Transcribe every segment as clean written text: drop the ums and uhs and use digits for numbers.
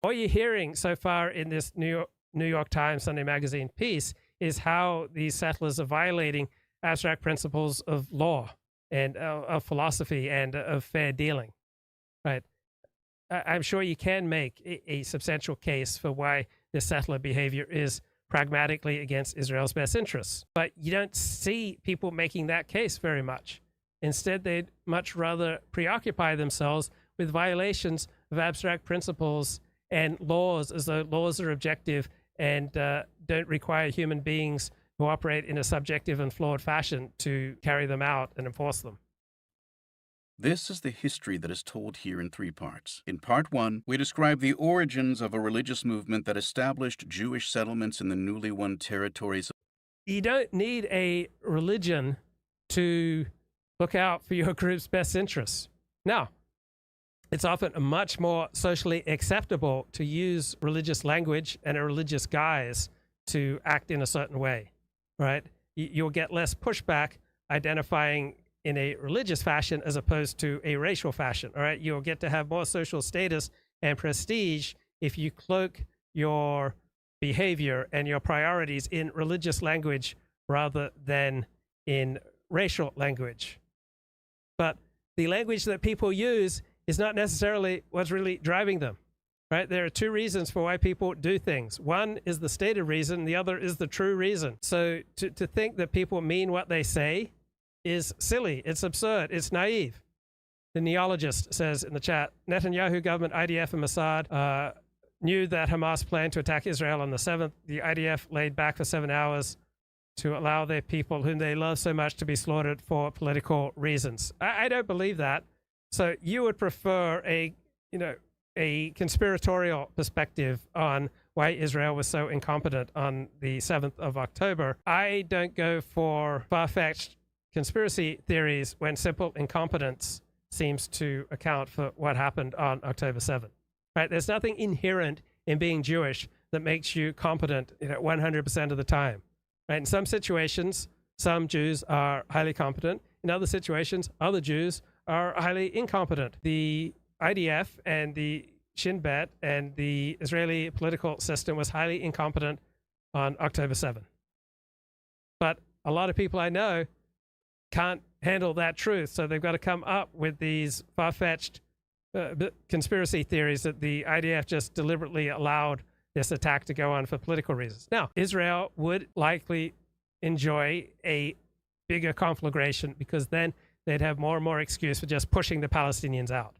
All you're hearing so far in this New York Times Sunday Magazine piece is how these settlers are violating abstract principles of law and of philosophy and of fair dealing, right? I'm sure you can make a substantial case for why this settler behavior is pragmatically against Israel's best interests, but you don't see people making that case very much. Instead, they'd much rather preoccupy themselves with violations of abstract principles and laws, as though laws are objective and don't require human beings who operate in a subjective and flawed fashion to carry them out and enforce them. This is the history that is told here in 3 parts. In part 1, we describe the origins of a religious movement that established Jewish settlements in the newly won territories. You don't need a religion to look out for your group's best interests. Now, it's often much more socially acceptable to use religious language and a religious guise to act in a certain way, right? You'll get less pushback identifying in a religious fashion as opposed to a racial fashion, all right? You'll get to have more social status and prestige if you cloak your behavior and your priorities in religious language rather than in racial language. But the language that people use is not necessarily what's really driving them, right? There are 2 reasons for why people do things. One is the stated reason, the other is the true reason. So to think that people mean what they say is silly, it's absurd, it's naive. The neologist says in the chat, Netanyahu government, IDF and Mossad knew that Hamas planned to attack Israel on the 7th. The IDF laid back for 7 hours to allow their people whom they love so much to be slaughtered for political reasons. I don't believe that. So you would prefer a conspiratorial perspective on why Israel was so incompetent on the 7th of October. I don't go for far-fetched conspiracy theories when simple incompetence seems to account for what happened on October 7th. Right? There's nothing inherent in being Jewish that makes you competent 100% of the time. Right? In some situations, some Jews are highly competent. In other situations, other Jews are highly incompetent. The IDF and the Shin Bet and the Israeli political system was highly incompetent on October 7th. But a lot of people I know can't handle that truth, so they've got to come up with these far-fetched conspiracy theories that the IDF just deliberately allowed this attack to go on for political reasons. Now, Israel would likely enjoy a bigger conflagration because then they'd have more and more excuse for just pushing the Palestinians out.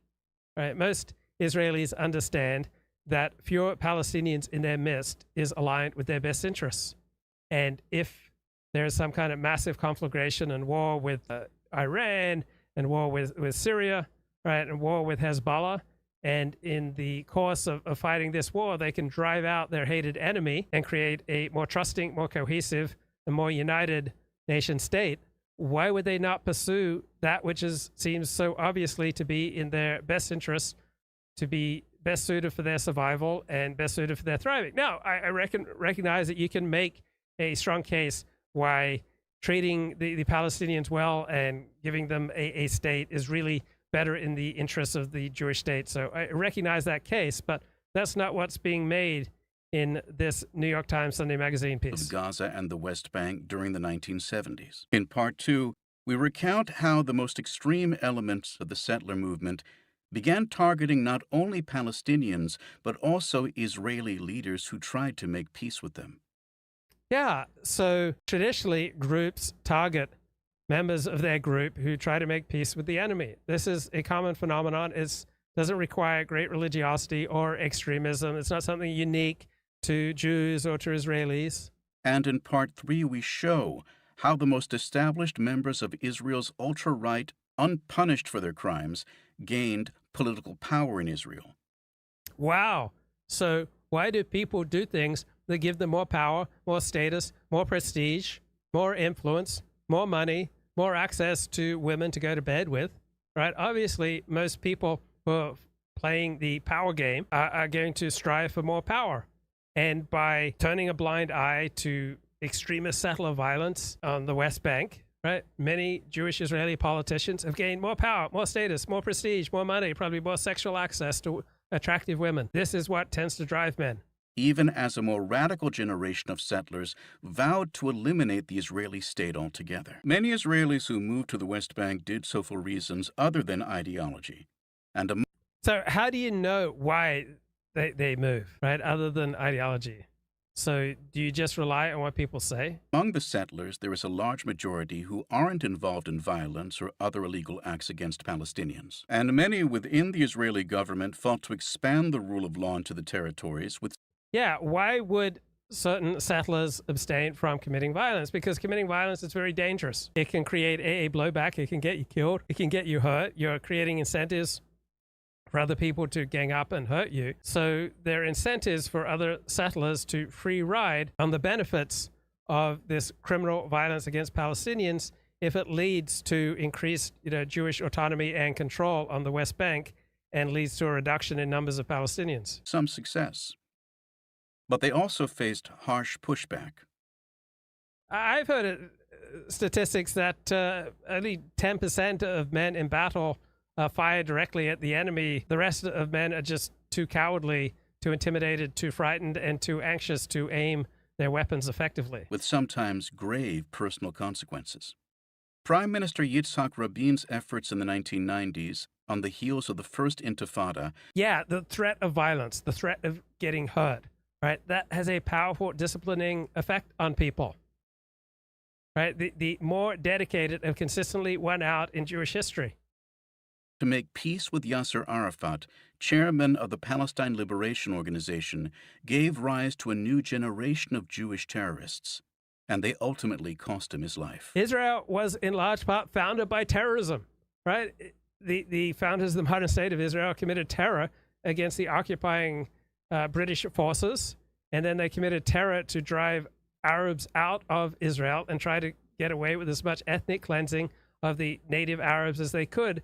Right? Most Israelis understand that fewer Palestinians in their midst is aligned with their best interests. And if there's some kind of massive conflagration and war with Iran and war with Syria, right, and war with Hezbollah, and in the course of fighting this war, they can drive out their hated enemy and create a more trusting, more cohesive, and more united nation state, why would they not pursue that which seems so obviously to be in their best interest, to be best suited for their survival and best suited for their thriving? Now, I recognize that you can make a strong case why treating the Palestinians well and giving them a state is really better in the interests of the Jewish state. So I recognize that case, but that's not what's being made in this New York Times Sunday Magazine piece. Of Gaza and the West Bank during the 1970s. In part 2, we recount how the most extreme elements of the settler movement began targeting not only Palestinians, but also Israeli leaders who tried to make peace with them. Yeah, so traditionally groups target members of their group who try to make peace with the enemy. This is a common phenomenon. It doesn't require great religiosity or extremism. It's not something unique to Jews or to Israelis. And in part 3, we show how the most established members of Israel's ultra-right, unpunished for their crimes, gained political power in Israel. Wow. So why do people do things that give them more power, more status, more prestige, more influence, more money, more access to women to go to bed with, right? Obviously, most people who are playing the power game are going to strive for more power. And by turning a blind eye to extremist settler violence on the West Bank, right, many Jewish Israeli politicians have gained more power, more status, more prestige, more money, probably more sexual access to attractive women. This is what tends to drive men. Even as a more radical generation of settlers vowed to eliminate the Israeli state altogether. Many Israelis who moved to the West Bank did so for reasons other than ideology. And so how do you know why they move, right, other than ideology? So do you just rely on what people say? among the settlers, there is a large majority who aren't involved in violence or other illegal acts against Palestinians. And many within the Israeli government fought to expand the rule of law into the territories with Yeah, why would certain settlers abstain from committing violence? Because committing violence is very dangerous. It can create a blowback. It can get you killed. It can get you hurt. You're creating incentives for other people to gang up and hurt you. So there are incentives for other settlers to free ride on the benefits of this criminal violence against Palestinians if it leads to increased, Jewish autonomy and control on the West Bank and leads to a reduction in numbers of Palestinians. some success. But they also faced harsh pushback. I've heard statistics that only 10% of men in battle fire directly at the enemy. The rest of men are just too cowardly, too intimidated, too frightened, and too anxious to aim their weapons effectively. With sometimes grave personal consequences. Prime Minister Yitzhak Rabin's efforts in the 1990s, on the heels of the First Intifada, Yeah, the threat of violence, the threat of getting hurt, right? That has a powerful disciplining effect on people, right? The more dedicated and consistently won out in Jewish history. to make peace with Yasser Arafat, chairman of the Palestine Liberation Organization, gave rise to a new generation of Jewish terrorists, and they ultimately cost him his life. Israel was in large part founded by terrorism, right? The founders of the modern state of Israel committed terror against the occupying British forces, and then they committed terror to drive Arabs out of Israel and try to get away with as much ethnic cleansing of the native Arabs as they could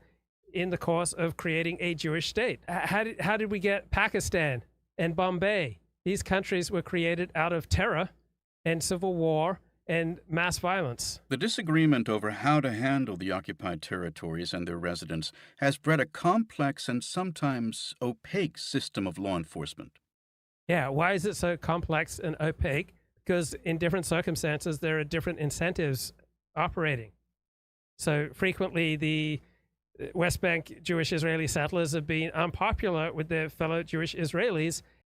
in the course of creating a Jewish state. How did we get Pakistan and Bombay? These countries were created out of terror and civil war and mass violence. The disagreement over how to handle the occupied territories and their residents has bred a complex and sometimes opaque system of law enforcement. Yeah, why is it so complex and opaque? Because in different circumstances, there are different incentives operating. So frequently, the West Bank Jewish Israeli settlers have been unpopular with their fellow Jewish Israelis,